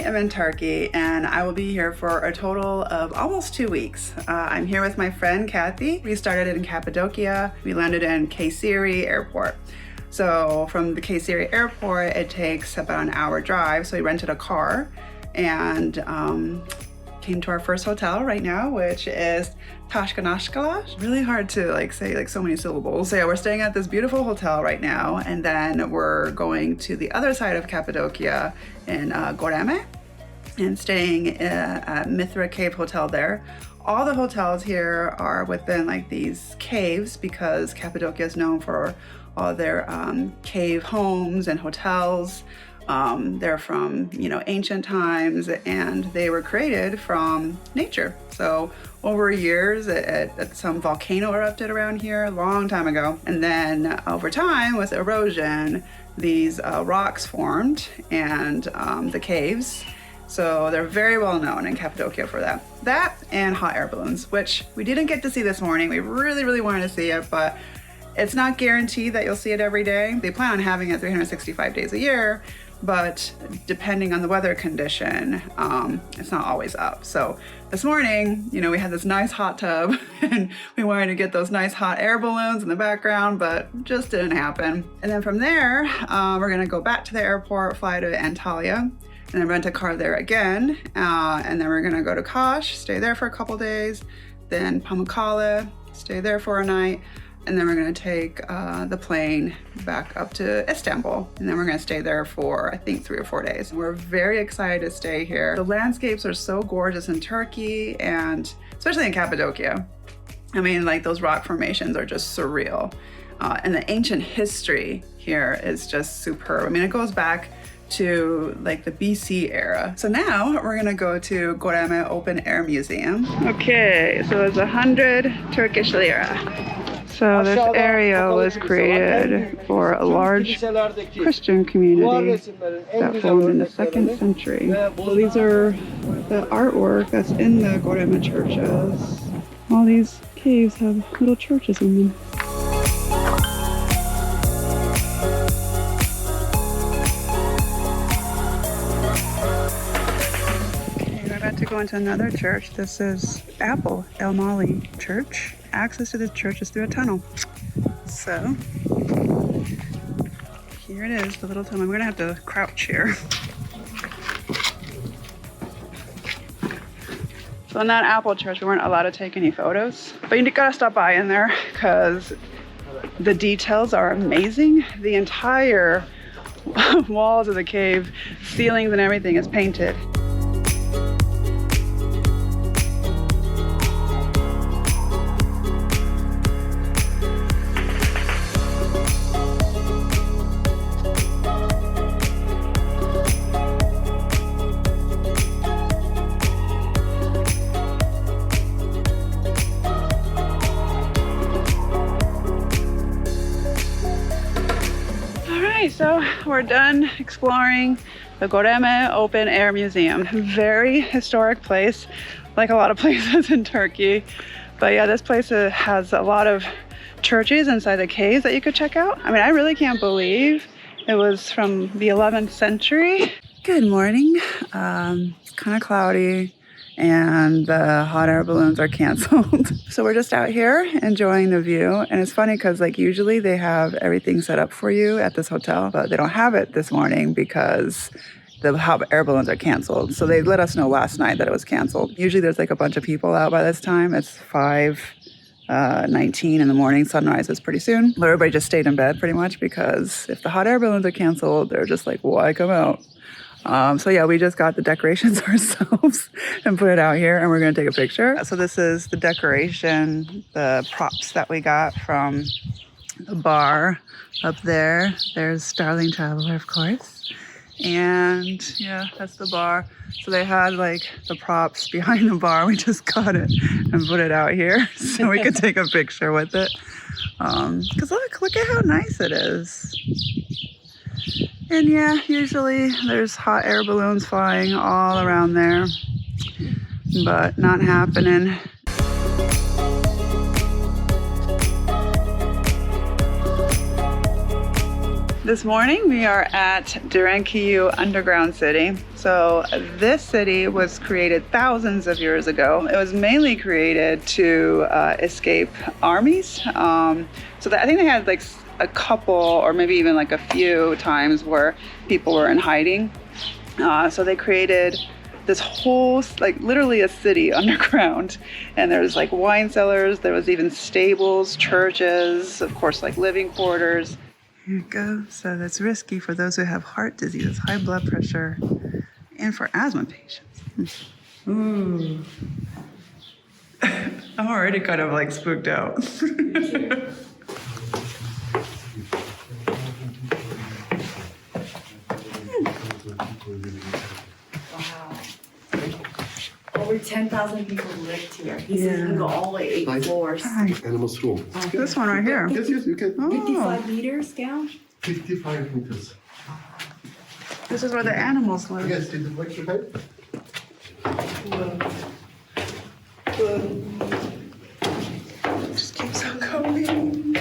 am in Turkey and I will be here for a total of almost 2 weeks. I'm here with my friend Kathy. We started in Cappadocia. We landed in Kayseri Airport. So from the Kayseri Airport, it takes about an hour drive. So we rented a car and came to our first hotel right now, which is Tashkanashkala. Really hard to say so many syllables. So yeah, we're staying at this beautiful hotel right now, and then we're going to the other side of Cappadocia in Goreme and staying at Mithra Cave Hotel there. All the hotels here are within like these caves because Cappadocia is known for all their cave homes and hotels. They're from, ancient times, and they were created from nature. So over years, some volcano erupted around here a long time ago. And then over time, with erosion, these rocks formed and the caves. So they're very well known in Cappadocia for that. That and hot air balloons, which we didn't get to see this morning. We really, really wanted to see it, but it's not guaranteed that you'll see it every day. They plan on having it 365 days a year, but depending on the weather condition, it's not always up. So this morning, we had this nice hot tub and we wanted to get those nice hot air balloons in the background, but just didn't happen. And then from there, we're gonna go back to the airport, fly to Antalya, and then rent a car there again. And then we're gonna go to Kaş, stay there for a couple days, then Pamukkale, stay there for a night, and then we're gonna take the plane back up to Istanbul. And then we're gonna stay there for, I think, 3 or 4 days. We're very excited to stay here. The landscapes are so gorgeous in Turkey, and especially in Cappadocia. I mean, like those rock formations are just surreal. And the ancient history here is just superb. I mean, it goes back to like the BC era. So now we're gonna go to Goreme Open Air Museum. Okay, so it's 100 Turkish lira. So this area was created for a large Christian community that formed in the 2nd century. So these are the artwork that's in the Goreme churches. All these caves have little churches in them. Okay, we're about to go into another church. This is Apple El Mali Church. Access to this church is through a tunnel. So here it is, the little tunnel. We're gonna have to crouch here. So in that Apple church, we weren't allowed to take any photos, but you gotta stop by in there because the details are amazing. The entire walls of the cave, ceilings and everything is painted. So we're done exploring the Goreme Open Air Museum. Very historic place, like a lot of places in Turkey. But yeah, this place has a lot of churches inside the caves that you could check out. I mean, I really can't believe it was from the 11th century. Good morning. It's kind of cloudy and the hot air balloons are canceled. So we're just out here enjoying the view. And it's funny because usually they have everything set up for you at this hotel, but they don't have it this morning because the hot air balloons are canceled. So they let us know last night that it was canceled. Usually there's a bunch of people out by this time. It's 5:19 in the morning. Sunrise is pretty soon. But everybody just stayed in bed pretty much because if the hot air balloons are canceled, they're just like, why come out? So yeah, we just got the decorations ourselves and put it out here and we're gonna take a picture. So this is the decoration, the props that we got from the bar up there. There's Starling Traveler, of course. And yeah, that's the bar. So they had the props behind the bar. We just got it and put it out here so we could take a picture with it. Cause look at how nice it is. And yeah, usually there's hot air balloons flying all around there, but not happening. This morning we are at Derinkuyu underground city. So this city was created thousands of years ago. It was mainly created to escape armies. So that, I think they had like a couple or maybe even like a few times where people were in hiding. So they created this whole, like literally a city underground. And there's like wine cellars, there was even stables, churches, of course like living quarters. Here you go. So that's risky for those who have heart disease, high blood pressure, and for asthma patients. Ooh. I'm already kind of like spooked out. Over 10,000 people lived here. He says you can go all the way 8 floors. Animals room. This one right here. Yes, you can. 55 meters down? 55 meters. This is where the animals live. Yes, did it work okay? Just keeps on going.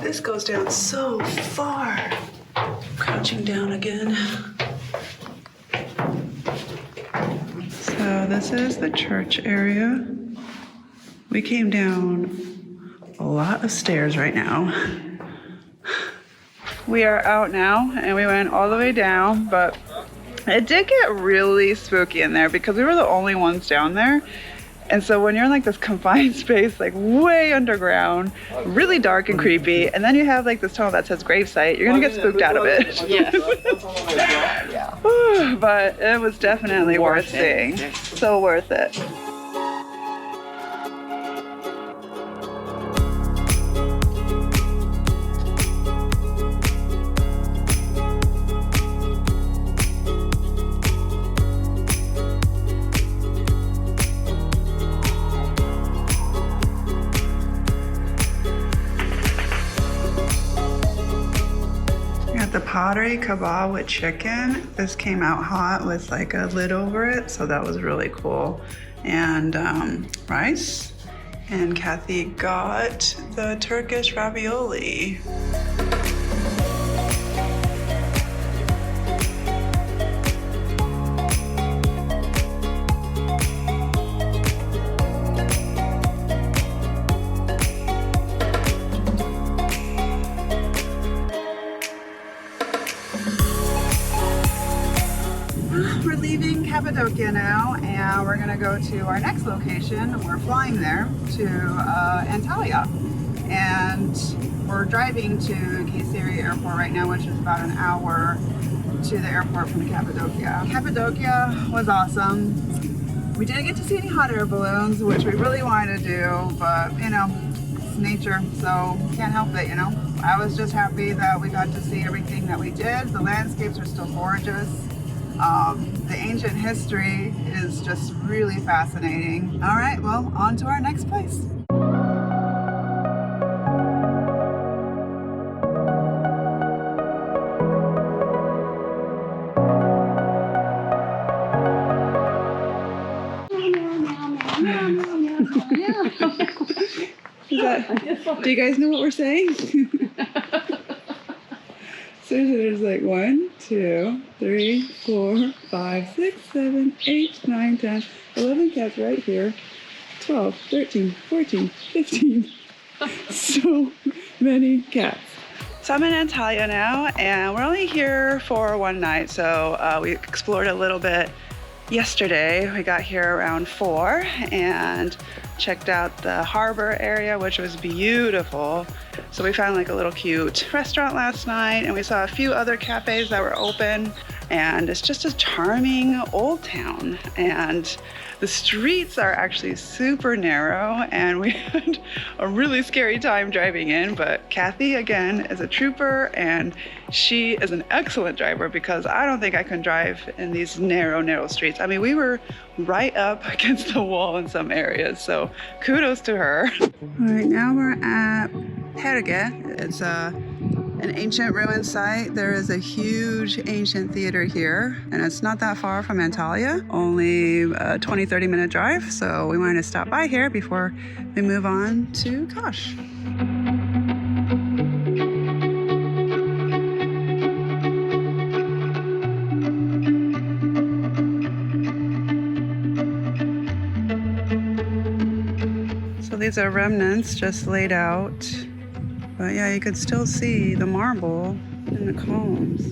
This goes down so far. Crouching down again. So this is the church area. We came down a lot of stairs right now. We are out now and we went all the way down, but it did get really spooky in there because we were the only ones down there. And so when you're in like this confined space, like way underground, really dark and creepy, and then you have like this tunnel that says gravesite, you're gonna get spooked out of it. Yeah. But it was definitely worth seeing. So worth it. The pottery kebab with chicken. This came out hot with like a lid over it, so that was really cool. And rice. And Kathy got the Turkish ravioli. We're leaving Cappadocia now, and we're gonna go to our next location. We're flying there to Antalya, and we're driving to Kayseri Airport right now, which is about an hour to the airport from Cappadocia. Cappadocia was awesome. We didn't get to see any hot air balloons, which we really wanted to do, but you know, it's nature, so can't help it, you know. I was just happy that we got to see everything that we did. The landscapes are still gorgeous. The ancient history is just really fascinating. All right, well, on to our next place. Do you guys know what we're saying? So there's like 1, 2, 3, 4, 5, 6, 7, 8, 9, 10, 11 cats right here. 12, 13, 14, 15. So many cats. So I'm in Antalya now, and we're only here for one night. So we explored a little bit yesterday. We got here around 4 and checked out the harbor area, which was beautiful. So we found like a little cute restaurant last night, and we saw a few other cafes that were open, and it's just a charming old town. And the streets are actually super narrow, and we had a really scary time driving in, but Kathy again is a trooper, and she is an excellent driver because I don't think I can drive in these narrow streets. I mean, we were right up against the wall in some areas, so kudos to her. All right, now we're at Perge. It's an ancient ruin site. There is a huge ancient theater here, and it's not that far from Antalya, only a 20-30 minute drive. So we wanted to stop by here before we move on to Kash. these are remnants just laid out. But yeah, you could still see the marble in the columns.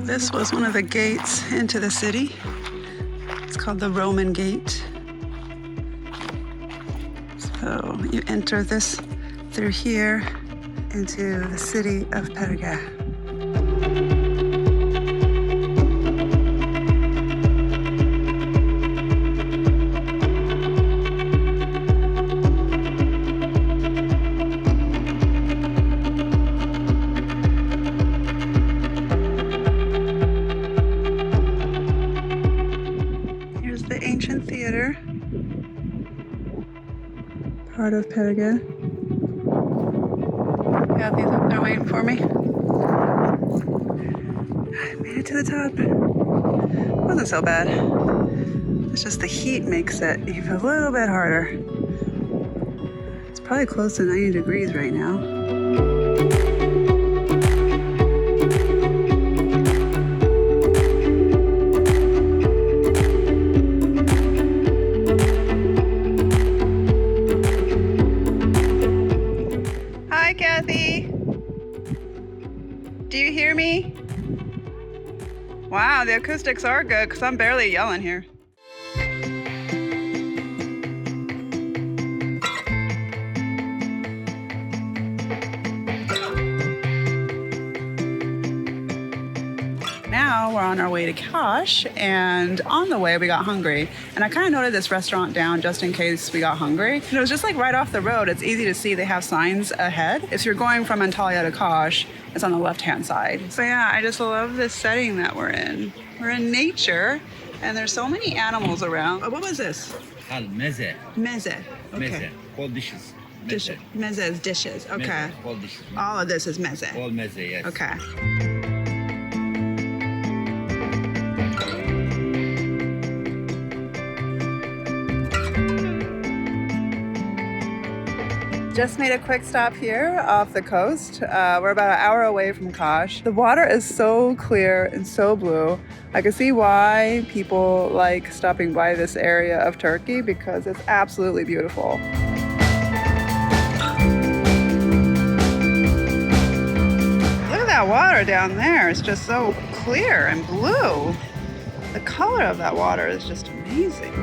This was one of the gates into the city. It's called the Roman Gate. So you enter this through here into the city of Perge. Here's the ancient theater, part of Perge. Kathy's up there waiting for me. I made it to the top. Wasn't so bad. It's just the heat makes it even a little bit harder. It's probably close to 90 degrees right now. Kathy, do you hear me? Wow, the acoustics are good because I'm barely yelling here. Now we're on our way to Kash, and on the way we got hungry. And I kind of noted this restaurant down just in case we got hungry. And it was just like right off the road. It's easy to see they have signs ahead. If you're going from Antalya to Kash, it's on the left-hand side. So yeah, I just love this setting that we're in. We're in nature, and there's so many animals around. Oh, what was this? Meze. Meze. Okay. Meze. Cold dishes. Dishes. Meze is dishes. Okay. Meze. Cold dishes. All of this is meze. All meze, yes. Okay. Just made a quick stop here off the coast. We're about an hour away from Kash. The water is so clear and so blue. I can see why people like stopping by this area of Turkey because it's absolutely beautiful. Look at that water down there. It's just so clear and blue. The color of that water is just amazing.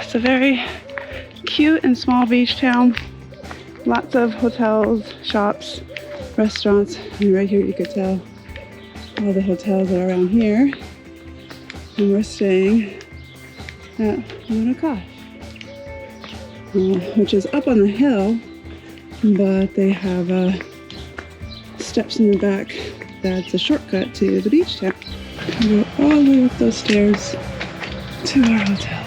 It's a very cute and small beach town. Lots of hotels, shops, restaurants, and right here you could tell all the hotels are around here. And we're staying at Pamukkale, which is up on the hill, but they have steps in the back that's a shortcut to the beach town. We'll go all the way up those stairs to our hotel.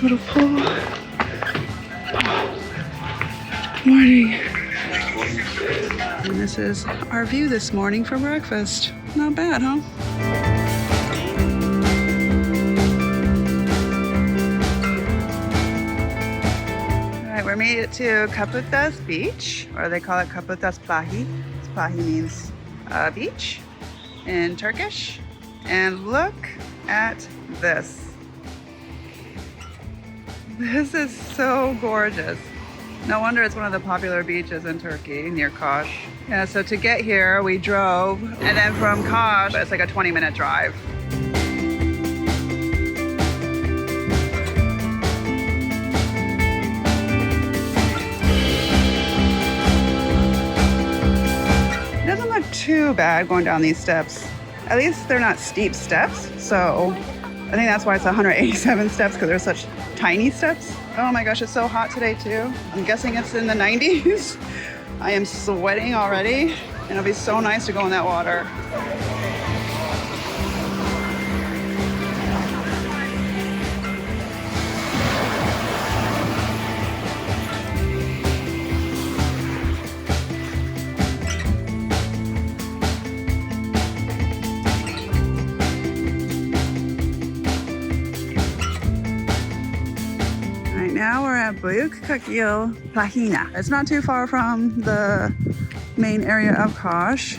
Little pool. Morning. And this is our view this morning for breakfast. Not bad, huh? All right, we made it to Kaputas Beach, or they call it Kaputas Plahi. Plahi means beach in Turkish. And look at this. This is so gorgeous. No wonder it's one of the popular beaches in Turkey, near Kash. Yeah, so to get here, we drove, and then from Kash, it's like a 20-minute drive. It doesn't look too bad going down these steps. At least they're not steep steps, so I think that's why it's 187 steps, because they're such tiny steps. Oh my gosh, it's so hot today too. I'm guessing it's in the 90s. I am sweating already, and it'll be so nice to go in that water. Büyük Plahina. It's not too far from the main area of Kaş.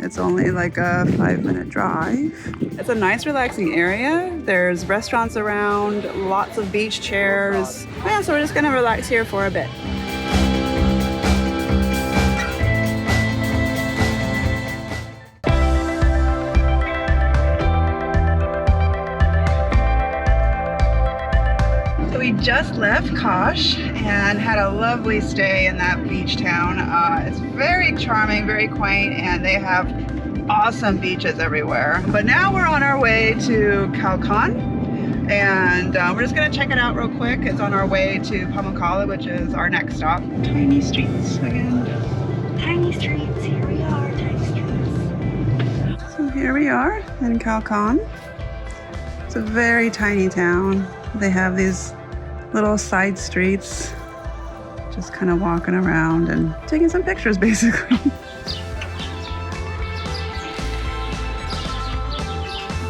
It's only like a 5-minute drive. It's a nice relaxing area. There's restaurants around, lots of beach chairs. Yeah, so we're just gonna relax here for a bit. We just left Kaş and had a lovely stay in that beach town. It's very charming, very quaint, and they have awesome beaches everywhere. But now we're on our way to Kalkan, and we're just gonna check it out real quick. It's on our way to Pamukkale, which is our next stop. Tiny streets again. Tiny streets, here we are, tiny streets. So here we are in Kalkan. It's a very tiny town. They have these little side streets, just kind of walking around and taking some pictures basically.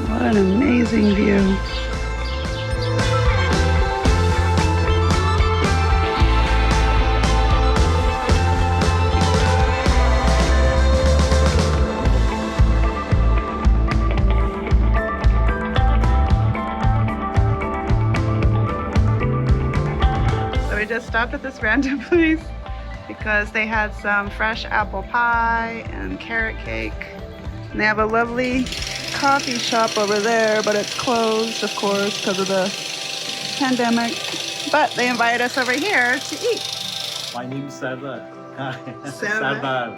What an amazing view. We just stopped at this random place because they had some fresh apple pie and carrot cake. And they have a lovely coffee shop over there, but it's closed, of course, because of the pandemic. But they invited us over here to eat. My name is Serdar. Serdar.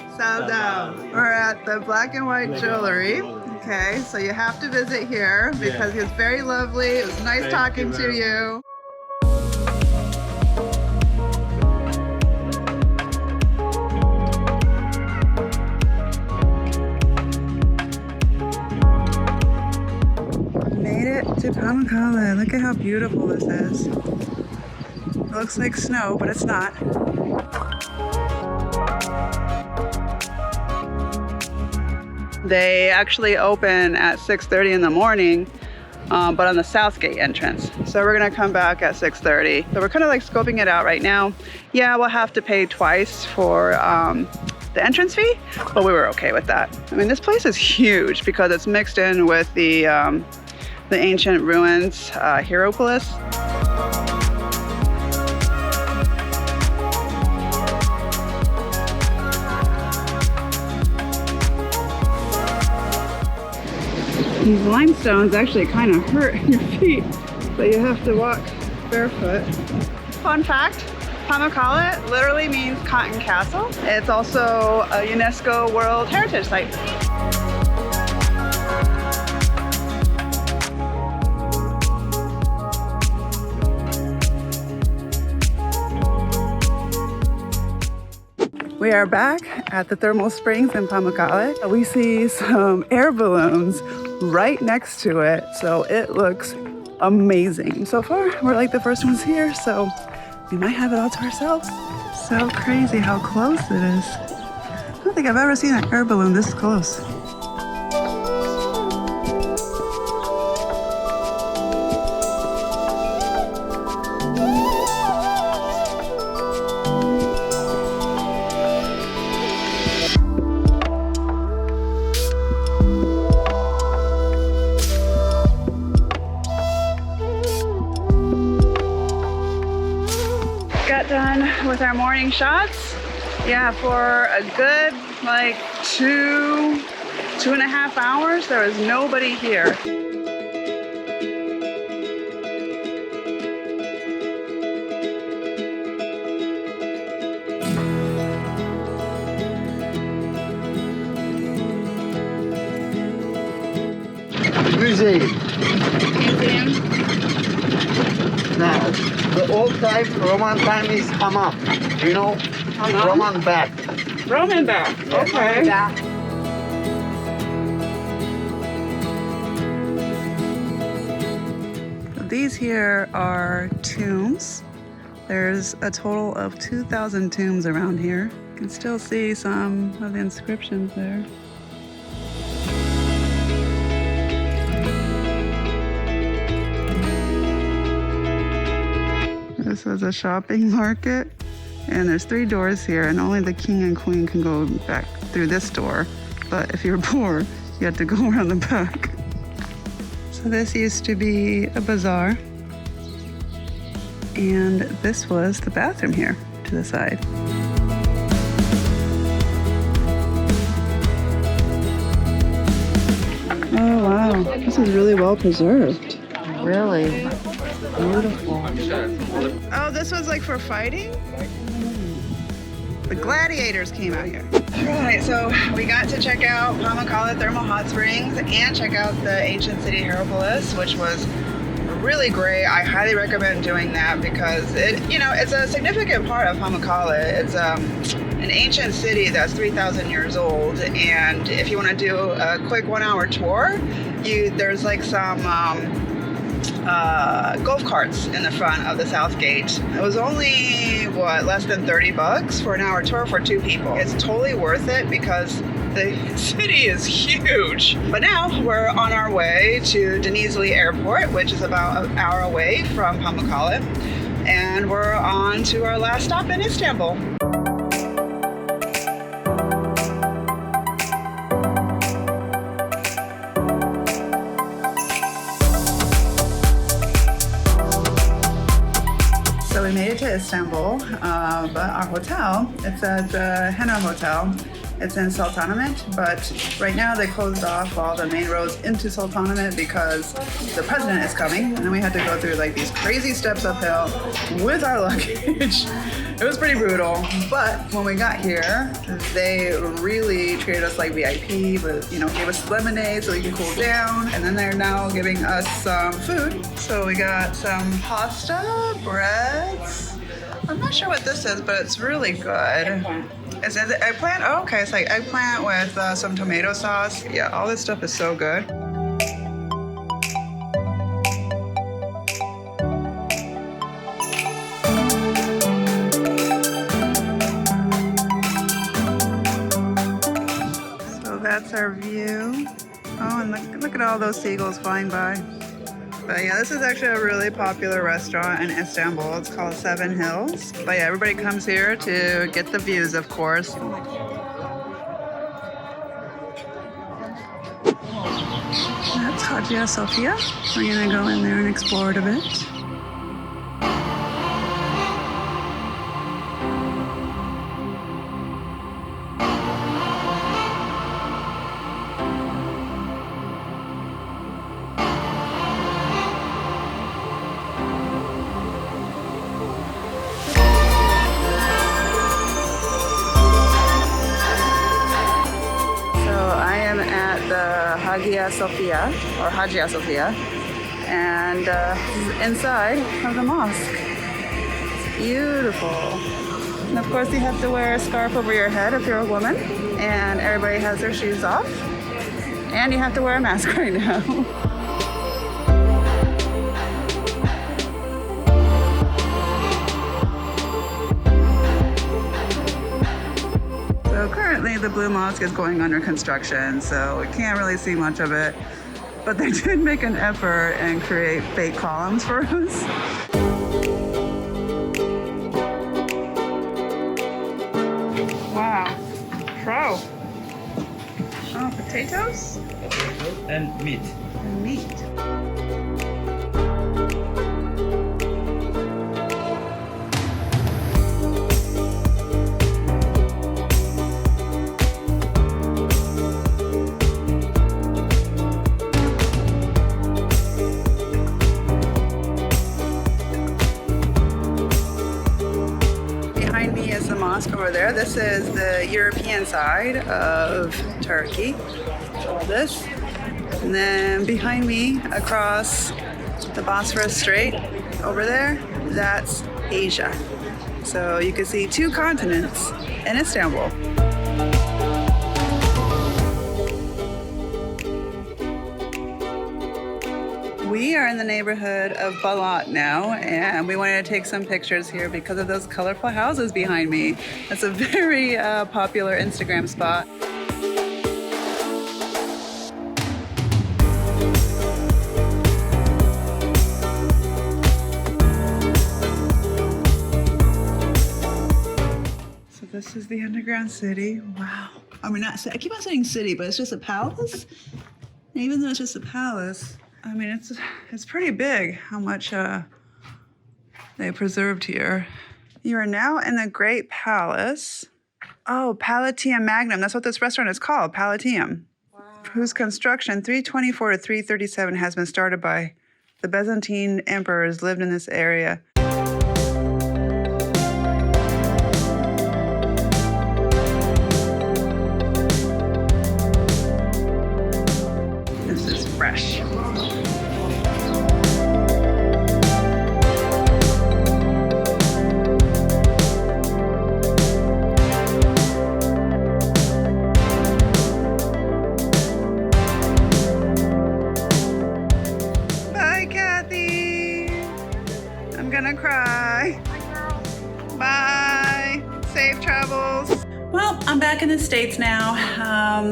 We're at the Black and White Jewelry. Okay, so you have to visit here because he was very lovely. It was nice talking to you. To Pamukkale. Look at how beautiful this is. It looks like snow, but it's not. They actually open at 6:30 in the morning, but on the South Gate entrance. So we're gonna come back at 6:30. So we're kind of like scoping it out right now. Yeah, we'll have to pay twice for the entrance fee, but we were okay with that. I mean, this place is huge because it's mixed in with the ancient ruins, Hierapolis. These limestones actually kind of hurt your feet, so you have to walk barefoot. Fun fact, Pamukkale literally means cotton castle. It's also a UNESCO World Heritage Site. We are back at the thermal springs in Pamukkale. We see some air balloons right next to it, so it looks amazing. So far, we're like the first ones here, so we might have it all to ourselves. So crazy how close it is. I don't think I've ever seen an air balloon this close. Done with our morning shots. Yeah, for a good like 2.5 hours there was nobody here. Museum. Now, the old time, Roman time is hamam. You know, Hamam? Roman bath. Roman bath. Okay. These here are tombs. There's a total of 2,000 tombs around here. You can still see some of the inscriptions there. This This was a shopping market. And there's 3 doors here, and only the king and queen can go back through this door. But if you're poor, you have to go around the back. So this used to be a bazaar. And this was the bathroom here to the side. Oh wow, this is really well preserved. Really? Beautiful. Oh, this was like for fighting? The gladiators came out here. All right, so we got to check out Pamukkale Thermal Hot Springs and check out the ancient city Hierapolis, which was really great. I highly recommend doing that because it's a significant part of Pamukkale. It's an ancient city that's 3,000 years old, and if you want to do a quick 1-hour tour, there's like some golf carts in the front of the south gate. It was only less than $30 for an hour tour for 2 people. It's totally worth it because the city is huge. But now we're on our way to Denizli Airport, which is about an hour away from Pamukkale, and we're on to our last stop in Istanbul. We made it to Istanbul, but our hotel, it's at the Henna Hotel. It's in Sultanahmet, but right now they closed off all the main roads into Sultanahmet because the president is coming, and then we had to go through like these crazy steps uphill with our luggage. It was pretty brutal, but when we got here, they really treated us like VIP, with, gave us lemonade so we can cool down, and then they're now giving us some food. So we got some pasta, breads. I'm not sure what this is, but it's really good. Is it eggplant? Oh, okay, it's like eggplant with some tomato sauce. Yeah, all this stuff is so good. That's our view. Oh, and look at all those seagulls flying by. But yeah, this is actually a really popular restaurant in Istanbul. It's called 7 Hills. But yeah, everybody comes here to get the views, of course. That's Hagia Sophia. We're gonna go in there and explore it a bit. Hagia Sophia, and inside of the mosque. It's beautiful. And of course you have to wear a scarf over your head if you're a woman, and everybody has their shoes off, and you have to wear a mask right now. So currently the Blue Mosque is going under construction, so we can't really see much of it. But they did make an effort and create fake columns for us. Wow. Crow. Oh, potatoes? And meat. And meat. Over there. This is the European side of Turkey. All this. And then behind me, across the Bosphorus Strait, over there, that's Asia. So you can see 2 continents in Istanbul. We are in the neighborhood of Balat now, and we wanted to take some pictures here because of those colorful houses behind me. It's a very popular Instagram spot. This is the underground city. Wow. I mean, I keep on saying city, but it's just a palace. And even though it's just a palace, I mean, it's pretty big how much they preserved here. You are now in the Great Palace. Oh, Palatium Magnum. That's what this restaurant is called, Palatium. Wow. Whose construction, 324 to 337, has been started by the Byzantine emperors lived in this area. This is fresh. Bye, Kathy. I'm gonna cry. Bye. Safe travels. Well, I'm back in the States now.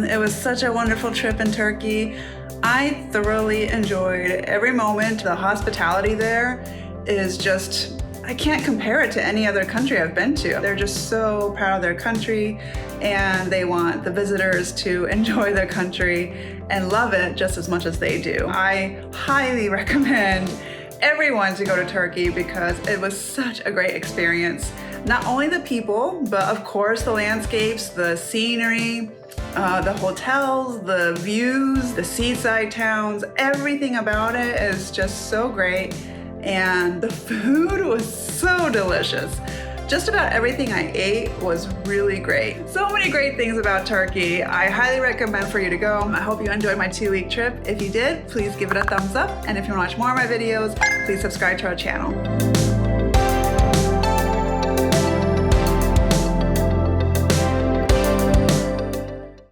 It was such a wonderful trip in Turkey. I thoroughly enjoyed every moment. The hospitality there is just, I can't compare it to any other country I've been to. They're just so proud of their country and they want the visitors to enjoy their country and love it just as much as they do. I highly recommend everyone to go to Turkey because it was such a great experience. Not only the people, but of course the landscapes, the scenery, the hotels, the views, the seaside towns, everything about it is just so great. And the food was so delicious. Just about everything I ate was really great. So many great things about Turkey. I highly recommend for you to go. I hope you enjoyed my 2-week trip. If you did, please give it a thumbs up. And if you want to watch more of my videos, please subscribe to our channel.